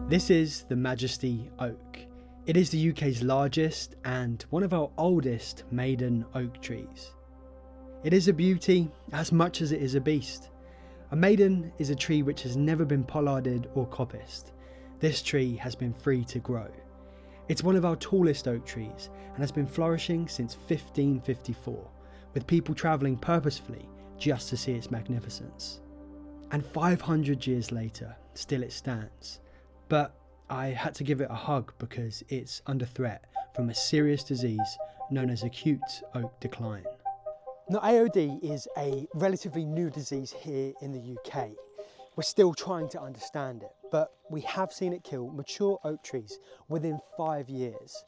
This is the Majesty Oak. It is the UK's largest and one of our oldest maiden oak trees. It is a beauty as much as it is a beast. A maiden is a tree which has never been pollarded or coppiced. This tree has been free to grow. It's one of our tallest oak trees and has been flourishing since 1554, with people travelling purposefully just to see its magnificence. And 500 years later, still it stands. But I had to give it a hug because it's under threat from a serious disease known as acute oak decline. Now, AOD is a relatively new disease here in the UK. We're still trying to understand it, but we have seen it kill mature oak trees within 5 years.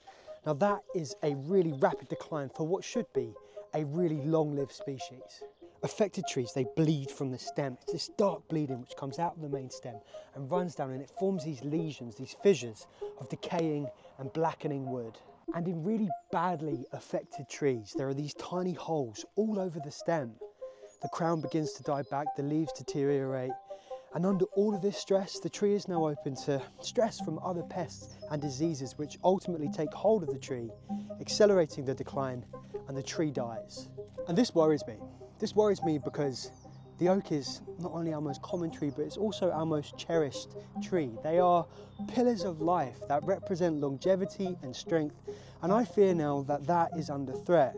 Now that is a really rapid decline for what should be a really long-lived species. Affected trees, they bleed from the stem. It's this dark bleeding which comes out of the main stem and runs down, and it forms these lesions, these fissures of decaying and blackening wood. And in really badly affected trees, there are these tiny holes all over the stem. The crown begins to die back, the leaves deteriorate, and under all of this stress, the tree is now open to stress from other pests and diseases which ultimately take hold of the tree, accelerating the decline, and the tree dies. And this worries me. This worries me because the oak is not only our most common tree, but it's also our most cherished tree. They are pillars of life that represent longevity and strength, and I fear now that that is under threat.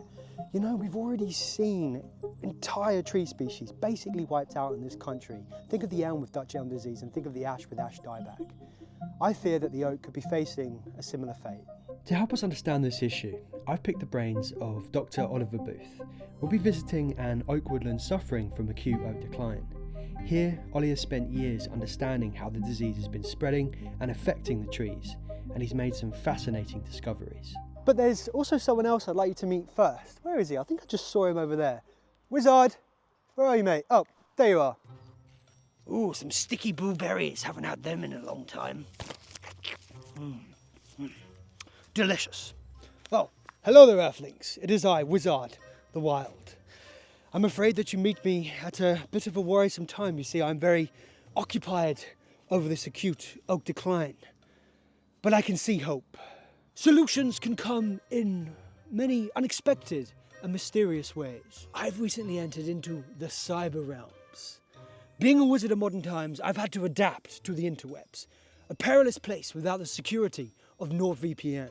You know, we've already seen entire tree species basically wiped out in this country. Think of the elm with Dutch elm disease and think of the ash with ash dieback. I fear that the oak could be facing a similar fate. To help us understand this issue, I've picked the brains of Dr. Oliver Booth. We'll be visiting an oak woodland suffering from acute oak decline. Here, Ollie has spent years understanding how the disease has been spreading and affecting the trees, and he's made some fascinating discoveries. But there's also someone else I'd like you to meet first. Where is he? I think I just saw him over there. Wizard, where are you, mate? Oh, there you are. Ooh, some sticky blueberries. Haven't had them in a long time. Delicious. Oh, hello there, Earthlings. It is I, Wizard, the Wild. I'm afraid that you meet me at a bit of a worrisome time. You see, I'm very occupied over this acute oak decline. But I can see hope. Solutions can come in many unexpected and mysterious ways. I've recently entered into the cyber realms. Being a wizard of modern times, I've had to adapt to the interwebs, a perilous place without the security of NordVPN,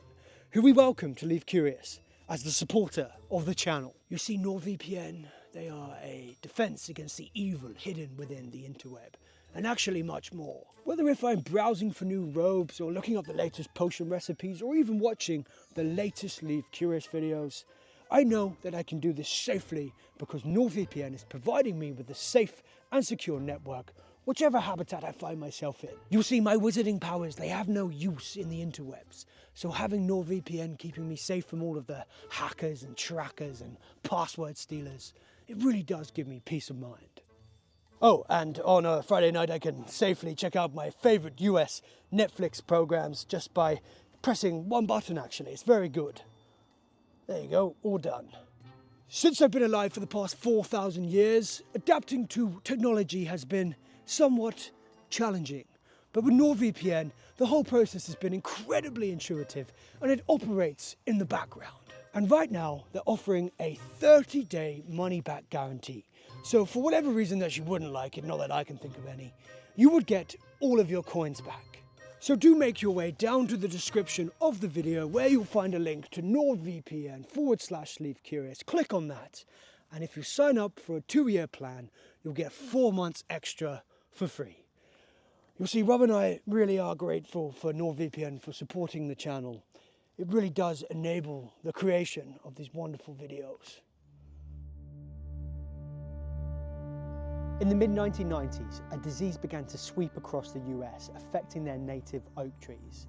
who we welcome to Leave Curious as the supporter of the channel. You see, NordVPN, they are a defense against the evil hidden within the interweb, and actually much more. Whether if I'm browsing for new robes or looking up the latest potion recipes or even watching the latest Leave Curious videos, I know that I can do this safely because NordVPN is providing me with a safe and secure network, whichever habitat I find myself in. You'll see my wizarding powers, they have no use in the interwebs. So having NordVPN keeping me safe from all of the hackers and trackers and password stealers, it really does give me peace of mind. Oh, and on a Friday night I can safely check out my favorite US Netflix programs just by pressing one button actually. It's very good. There you go, all done. Since I've been alive for the past 4,000 years, adapting to technology has been somewhat challenging. But with NordVPN, the whole process has been incredibly intuitive and it operates in the background. And right now, they're offering a 30-day money-back guarantee. So for whatever reason that you wouldn't like it, not that I can think of any, you would get all of your coins back. So do make your way down to the description of the video where you'll find a link to NordVPN/Leave Curious. Click on that. And if you sign up for a 2-year plan, you'll get 4 months extra for free. You'll see, Rob and I really are grateful for NordVPN for supporting the channel. It really does enable the creation of these wonderful videos. In the mid-1990s, a disease began to sweep across the US, affecting their native oak trees,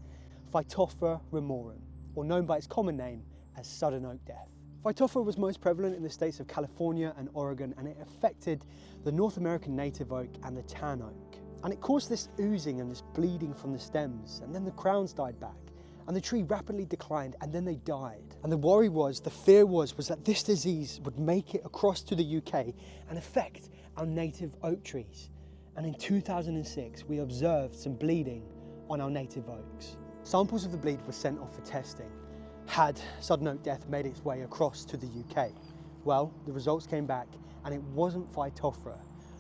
Phytophthora ramorum, or known by its common name as sudden oak death. Phytophthora was most prevalent in the states of California and Oregon, and it affected the North American native oak and the tan oak. And it caused this oozing and this bleeding from the stems, and then the crowns died back, and the tree rapidly declined, and then they died. And the worry was, the fear was that this disease would make it across to the UK and affect our native oak trees. And in 2006, we observed some bleeding on our native oaks. Samples of the bleed were sent off for testing. Had sudden oak death made its way across to the UK? Well, the results came back and it wasn't Phytophthora.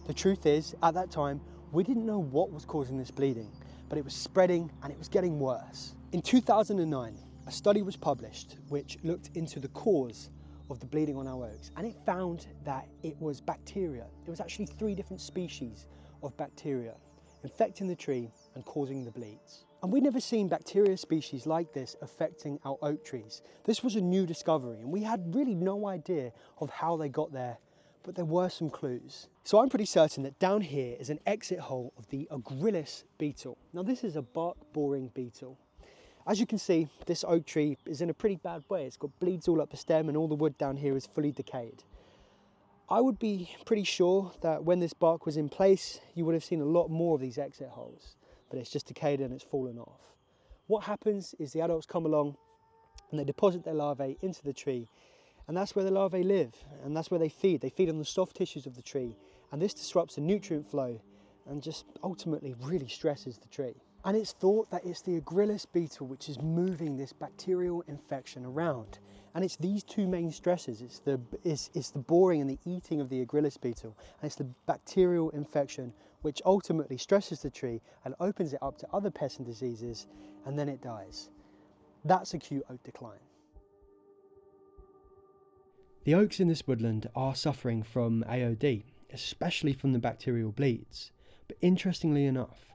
The truth is, at that time, we didn't know what was causing this bleeding, but it was spreading and it was getting worse. In 2009, a study was published which looked into the cause of the bleeding on our oaks, and it found that it was bacteria. It was actually 3 different species of bacteria infecting the tree and causing the bleeds. And we'd never seen bacteria species like this affecting our oak trees. This was a new discovery and we had really no idea of how they got there, but there were some clues. So I'm pretty certain that down here is an exit hole of the Agrillus beetle. Now this is a bark boring beetle. As you can see, this oak tree is in a pretty bad way. It's got bleeds all up the stem and all the wood down here is fully decayed. I would be pretty sure that when this bark was in place, you would have seen a lot more of these exit holes, but it's just decayed and it's fallen off. What happens is the adults come along and they deposit their larvae into the tree, and that's where the larvae live and that's where they feed. They feed on the soft tissues of the tree, and this disrupts the nutrient flow and just ultimately really stresses the tree. And it's thought that it's the Agrillus beetle which is moving this bacterial infection around. And it's these 2 main stresses. It's the boring and the eating of the Agrillus beetle, and it's the bacterial infection which ultimately stresses the tree and opens it up to other pests and diseases, and then it dies. That's acute oak decline. The oaks in this woodland are suffering from AOD, especially from the bacterial bleeds. But interestingly enough,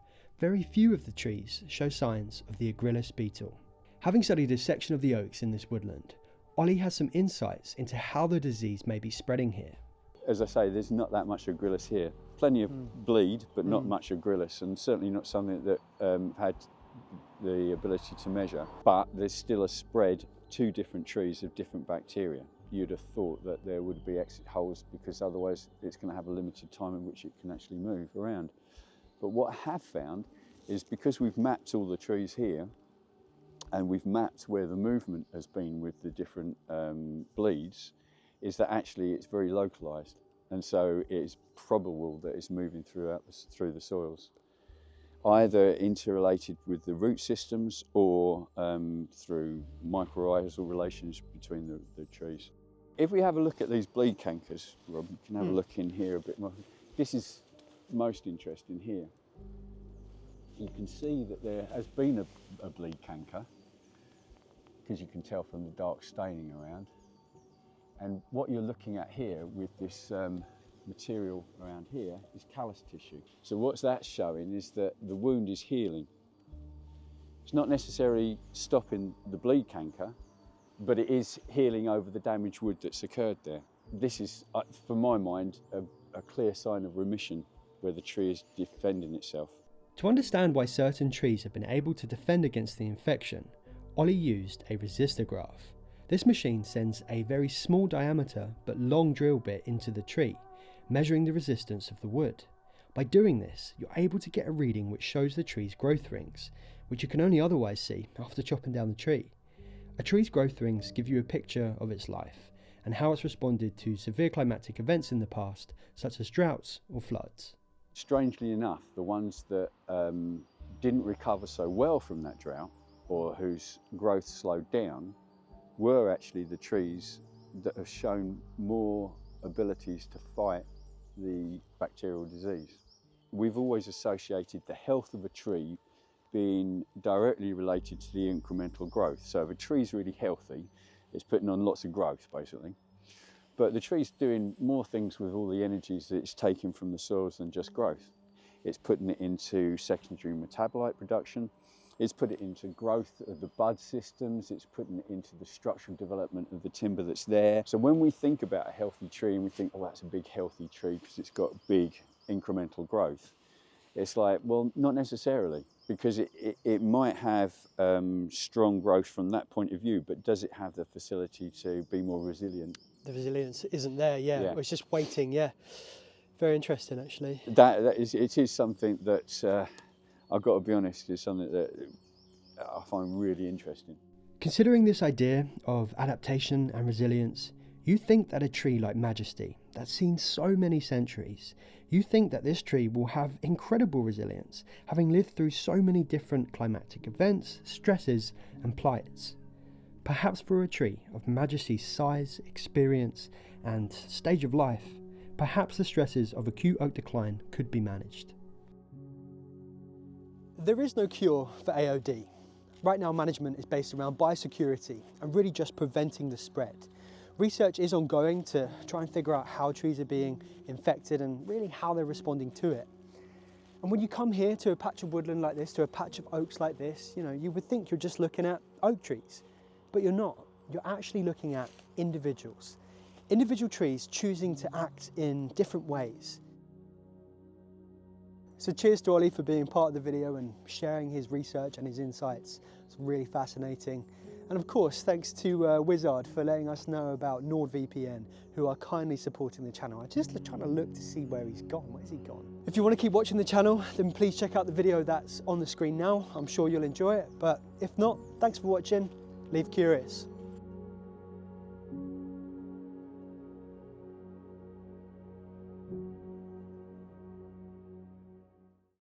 very few of the trees show signs of the Agrillus beetle. Having studied a section of the oaks in this woodland, Ollie has some insights into how the disease may be spreading here. As I say, there's not that much Agrillus here. Plenty of bleed, but not much Agrillus, and certainly not something that had the ability to measure. But there's still a spread to different trees of different bacteria. You'd have thought that there would be exit holes because otherwise it's going to have a limited time in which it can actually move around. But what I have found is because we've mapped all the trees here, and we've mapped where the movement has been with the different bleeds, is that actually it's very localised, and so it's probable that it's moving through the soils, either interrelated with the root systems or through mycorrhizal relations between the trees. If we have a look at these bleed cankers, Rob, you can have a look in here a bit more. This is most interesting here. You can see that there has been a bleed canker, because you can tell from the dark staining around. And what you're looking at here with this material around here is callus tissue. So what's that showing is that the wound is healing. It's not necessarily stopping the bleed canker, but it is healing over the damaged wood that's occurred there. This is, for my mind, a clear sign of remission where the tree is defending itself. To understand why certain trees have been able to defend against the infection, Ollie used a resistor graph. This machine sends a very small diameter but long drill bit into the tree, measuring the resistance of the wood. By doing this, you're able to get a reading which shows the tree's growth rings, which you can only otherwise see after chopping down the tree. A tree's growth rings give you a picture of its life and how it's responded to severe climatic events in the past, such as droughts or floods. Strangely enough, the ones that didn't recover so well from that drought, or whose growth slowed down, were actually the trees that have shown more abilities to fight the bacterial disease. We've always associated the health of a tree being directly related to the incremental growth. So if a tree's really healthy, it's putting on lots of growth basically. But the tree's doing more things with all the energies that it's taking from the soils than just growth. It's putting it into secondary metabolite production. It's put it into growth of the bud systems. It's putting it into the structural development of the timber that's there. So when we think about a healthy tree and we think, oh, that's a big healthy tree because it's got big incremental growth, it's like, well, not necessarily, because it might have strong growth from that point of view, but does it have the facility to be more resilient? The resilience isn't there, yeah. It's just waiting, yeah. Very interesting, actually. It is something that I've got to be honest, is something that I find really interesting. Considering this idea of adaptation and resilience, you think that a tree like Majesty, that's seen so many centuries, you think that this tree will have incredible resilience, having lived through so many different climatic events, stresses and plights. Perhaps for a tree of Majesty's size, experience and stage of life, perhaps the stresses of acute oak decline could be managed. There is no cure for AOD. Right now management is based around biosecurity and really just preventing the spread. Research is ongoing to try and figure out how trees are being infected and really how they're responding to it. And when you come here to a patch of woodland like this, to a patch of oaks like this, you would think you're just looking at oak trees, but you're not. You're actually looking at individuals. Individual trees choosing to act in different ways. So cheers to Ollie for being part of the video and sharing his research and his insights. It's really fascinating. And of course, thanks to Wizard for letting us know about NordVPN, who are kindly supporting the channel. I'm just trying to look to see where he's gone. Where's he gone? If you want to keep watching the channel, then please check out the video that's on the screen now. I'm sure you'll enjoy it. But if not, thanks for watching. Leave curious.